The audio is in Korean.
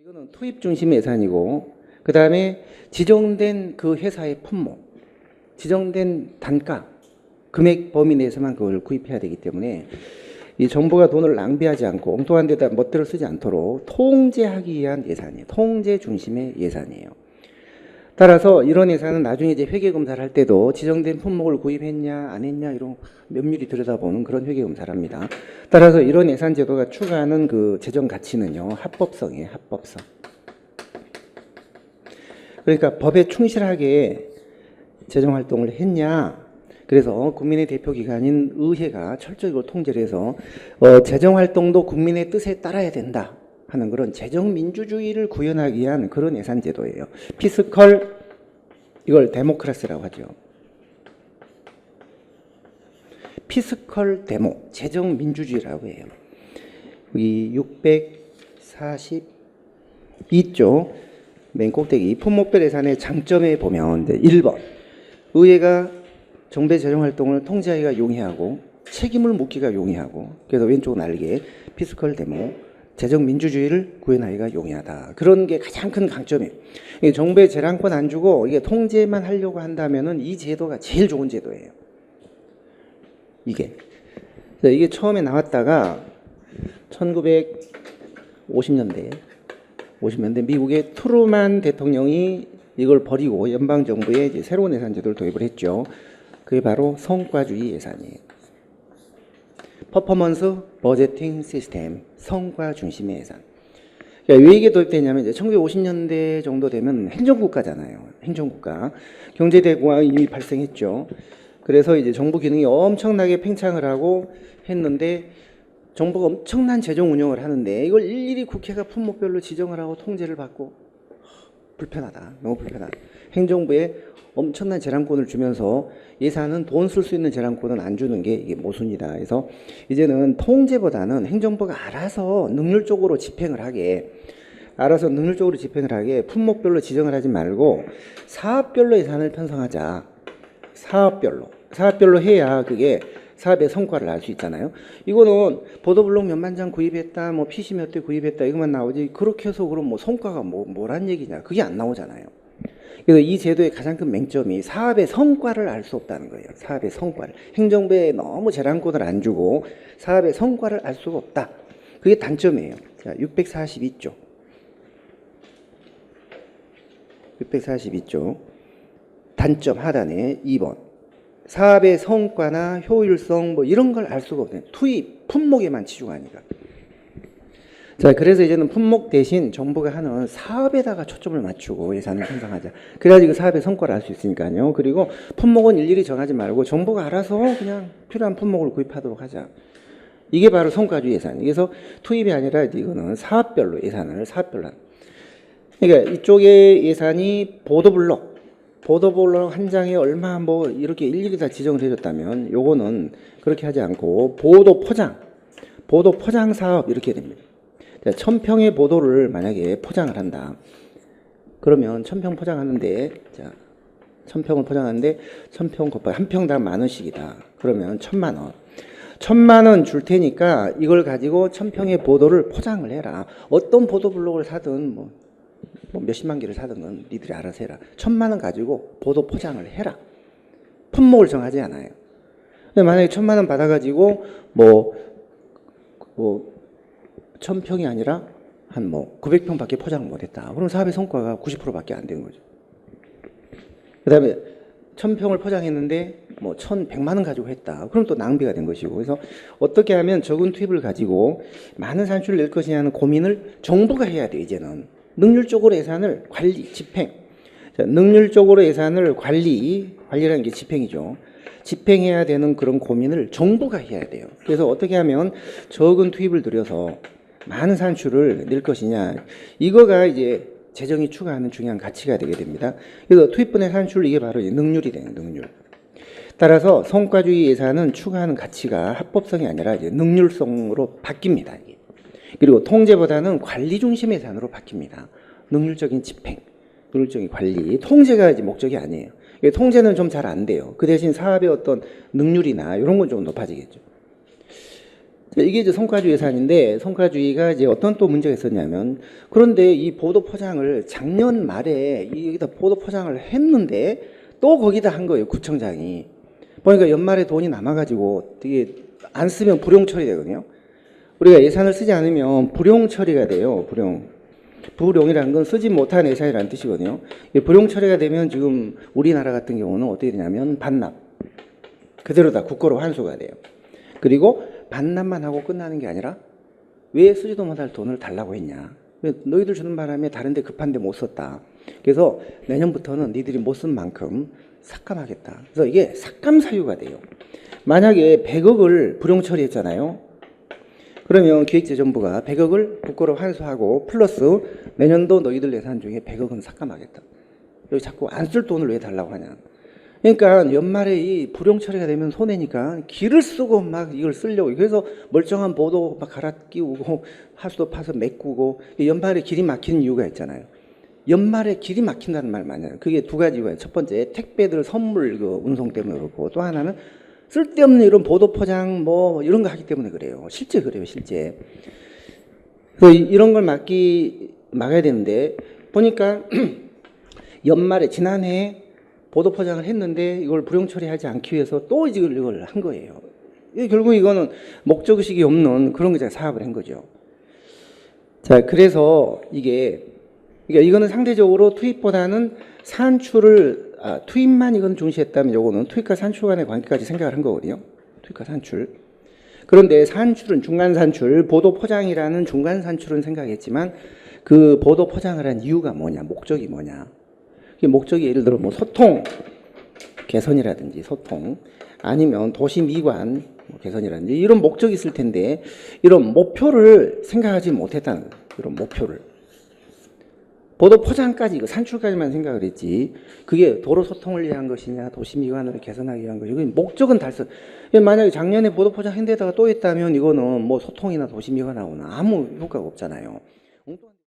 이거는 투입 중심 예산이고, 그 다음에 지정된 그 회사의 품목, 지정된 단가, 금액 범위 내에서만 그걸 구입해야 되기 때문에 이 정부가 돈을 낭비하지 않고 엉뚱한 데다 멋대로 쓰지 않도록 통제하기 위한 예산이에요. 통제 중심의 예산이에요. 따라서 이런 예산은 나중에 이제 회계검사를 할 때도 지정된 품목을 구입했냐 안 했냐 이런 면밀히 들여다보는 그런 회계검사를 합니다. 따라서 이런 예산 제도가 추구하는 그 재정 가치는요, 합법성이에요. 합법성. 그러니까 법에 충실하게 재정 활동을 했냐. 그래서 국민의 대표기관인 의회가 철저히 통제를 해서 재정 활동도 국민의 뜻에 따라야 된다 하는 그런 재정 민주주의를 구현하기 위한 그런 예산 제도예요. 피스컬, 이걸 데모크라시라고 하죠. 피스컬 데모, 재정 민주주의라고 해요. 이 642조 맨 꼭대기 품목별 예산의 장점에 보면 이제 1번 의회가 정부의 재정 활동을 통제하기가 용이하고 책임을 묻기가 용이하고, 그래서 왼쪽 날개 피스컬 데모, 재정 민주주의를 구현하기가 용이하다. 그런 게 가장 큰 강점이에요. 정부의 재량권 안 주고 이게 통제만 하려고 한다면은 이 제도가 제일 좋은 제도예요. 이게 처음에 나왔다가 1950년대 미국의 트루만 대통령이 이걸 버리고 연방 정부에 이제 새로운 예산 제도를 도입을 했죠. 그게 바로 성과주의 예산이에요. 퍼포먼스 버제팅 시스템, 성과 중심의 예산. 그러니까 왜 이게 도입되냐면 이제 1950년대 정도 되면 행정국가잖아요. 행정국가. 경제대공황이 이미 발생했죠. 그래서 이제 정부 기능이 엄청나게 팽창을 하고 했는데 정부가 엄청난 재정 운영을 하는데 이걸 일일이 국회가 품목별로 지정을 하고 통제를 받고 불편하다. 너무 불편하다. 행정부에 엄청난 재량권을 주면서 예산은 돈 쓸 수 있는 재량권은 안 주는 게 이게 모순이다. 그래서 이제는 통제보다는 행정부가 알아서 능률적으로 집행을 하게 품목별로 지정을 하지 말고 사업별로 예산을 편성하자. 사업별로 해야 그게 사업의 성과를 알 수 있잖아요. 이거는 보도블록 몇만 장 구입했다, 뭐 PC 몇 대 구입했다 이것만 나오지, 그렇게 해서 그럼 뭐 성과가 뭐란 얘기냐, 그게 안 나오잖아요. 그래서 이 제도의 가장 큰 맹점이 사업의 성과를 알 수 없다는 거예요. 사업의 성과를. 행정부에 너무 재량권을 안 주고 사업의 성과를 알 수가 없다. 그게 단점이에요. 자, 642조. 단점 하단에 2번. 사업의 성과나 효율성 뭐 이런 걸 알 수가 없네요. 투입, 품목에만 치중하니까. 자, 그래서 이제는 품목 대신 정부가 하는 사업에다가 초점을 맞추고 예산을 편성하자. 그래야지 그 사업의 성과를 알 수 있으니까요. 그리고 품목은 일일이 정하지 말고 정부가 알아서 그냥 필요한 품목을 구입하도록 하자. 이게 바로 성과주의 예산. 그래서 투입이 아니라 이거는 사업별로 예산을 사업별로 하는. 그러니까 이쪽에 예산이 보도블록 한 장에 얼마 뭐 이렇게 일일이 다 지정을 해줬다면 요거는 그렇게 하지 않고 보도 포장 사업 이렇게 됩니다. 1000평의 보도를 만약에 포장을 한다. 그러면 1000평 포장하는데, 자, 1000평을 포장하는데 1000평 곱하기 한 평당 10,000원씩이다. 그러면 1000만 원. 1000만 원 줄 테니까 이걸 가지고 1000평의 보도를 포장을 해라. 어떤 보도블록을 사든 뭐 몇십만 개를 사든 건 니들이 알아서 해라. 1000만 원 가지고 보도 포장을 해라. 품목을 정하지 않아요. 근데 만약에 1000만 원 받아가지고 1000평이 아니라 한 900평밖에 포장을 못했다. 그럼 사업의 성과가 90%밖에 안 된 거죠. 그 다음에 1000평을 포장했는데 1100만 원 가지고 했다. 그럼 또 낭비가 된 것이고. 그래서 어떻게 하면 적은 투입을 가지고 많은 산출을 낼 것이냐는 고민을 정부가 해야 돼요. 이제는 능률적으로 예산을 집행. 자, 능률적으로 예산을 관리라는 게 집행이죠. 집행해야 되는 그런 고민을 정부가 해야 돼요. 그래서 어떻게 하면 적은 투입을 들여서 많은 산출을 낼 것이냐. 이거가 이제 재정이 추구하는 중요한 가치가 되게 됩니다. 그래서 투입분의 산출, 이게 바로 능률이 되는 능률. 따라서 성과주의 예산은 추구하는 가치가 합법성이 아니라 이제 능률성으로 바뀝니다. 이게. 그리고 통제보다는 관리 중심 예산으로 바뀝니다. 능률적인 집행, 능률적인 관리, 통제가 이제 목적이 아니에요. 통제는 좀 잘 안 돼요. 그 대신 사업의 어떤 능률이나 이런 건 좀 높아지겠죠. 자, 이게 이제 성과주의 예산인데 성과주의가 이제 어떤 또 문제가 있었냐면 그런데 이 보도 포장을 작년 말에 여기다 보도 포장을 했는데 또 거기다 한 거예요 구청장이. 보니까 연말에 돈이 남아가지고 되게 안 쓰면 불용 처리되거든요. 우리가 예산을 쓰지 않으면 불용 처리가 돼요. 불용이라는 건 쓰지 못한 예산이라는 뜻이거든요. 불용 처리가 되면 지금 우리나라 같은 경우는 어떻게 되냐면 반납 그대로 다 국고로 환수가 돼요. 그리고 반납만 하고 끝나는 게 아니라 왜 쓰지도 못할 돈을 달라고 했냐. 너희들 주는 바람에 다른 데 급한데 못 썼다. 그래서 내년부터는 니들이 못 쓴 만큼 삭감하겠다. 그래서 이게 삭감 사유가 돼요. 만약에 100억을 불용 처리했잖아요. 그러면 기획재정부가 100억을 국고로 환수하고 플러스 내년도 너희들 예산 중에 100억은 삭감하겠다. 여기 자꾸 안 쓸 돈을 왜 달라고 하냐. 그러니까 연말에 이 불용 처리가 되면 손해니까 기를 쓰고 막 이걸 쓰려고. 그래서 멀쩡한 보도 막 갈아 끼우고 하수도 파서 메꾸고 연말에 길이 막히는 이유가 있잖아요. 연말에 길이 막힌다는 말 많아요. 그게 두 가지 이유예요. 첫 번째 택배들 선물 그 운송 때문에 그렇고 또 하나는 쓸데없는 이런 보도 포장 뭐 이런 거 하기 때문에 그래요. 실제 그래요, 실제. 그래서 이런 걸 막아야 되는데 보니까 연말에 지난해 보도 포장을 했는데 이걸 불용 처리하지 않기 위해서 또 이걸 한 거예요. 결국 이거는 목적의식이 없는 그런 거 사업을 한 거죠. 자, 그래서 이거는 상대적으로 투입보다는 산출을 투입만 이건 중시했다면 요거는 투입과 산출 간의 관계까지 생각을 한 거거든요. 투입과 산출. 그런데 산출은 중간 산출, 보도 포장이라는 중간 산출은 생각했지만 그 보도 포장을 한 이유가 뭐냐, 목적이 뭐냐. 목적이 예를 들어 뭐 소통 개선이라든지 소통 아니면 도시 미관 개선이라든지 이런 목적이 있을 텐데 이런 목표를 생각하지 못했다는 거예요. 이런 목표를. 보도 포장까지 이거 산출까지만 생각을 했지 그게 도로 소통을 위한 것이냐 도시 미관을 개선하기 위한 것이냐 목적은 달성. 만약에 작년에 보도 포장 한 데다가 또 했다면 이거는 뭐 소통이나 도시 미관하고는 아무 효과가 없잖아요.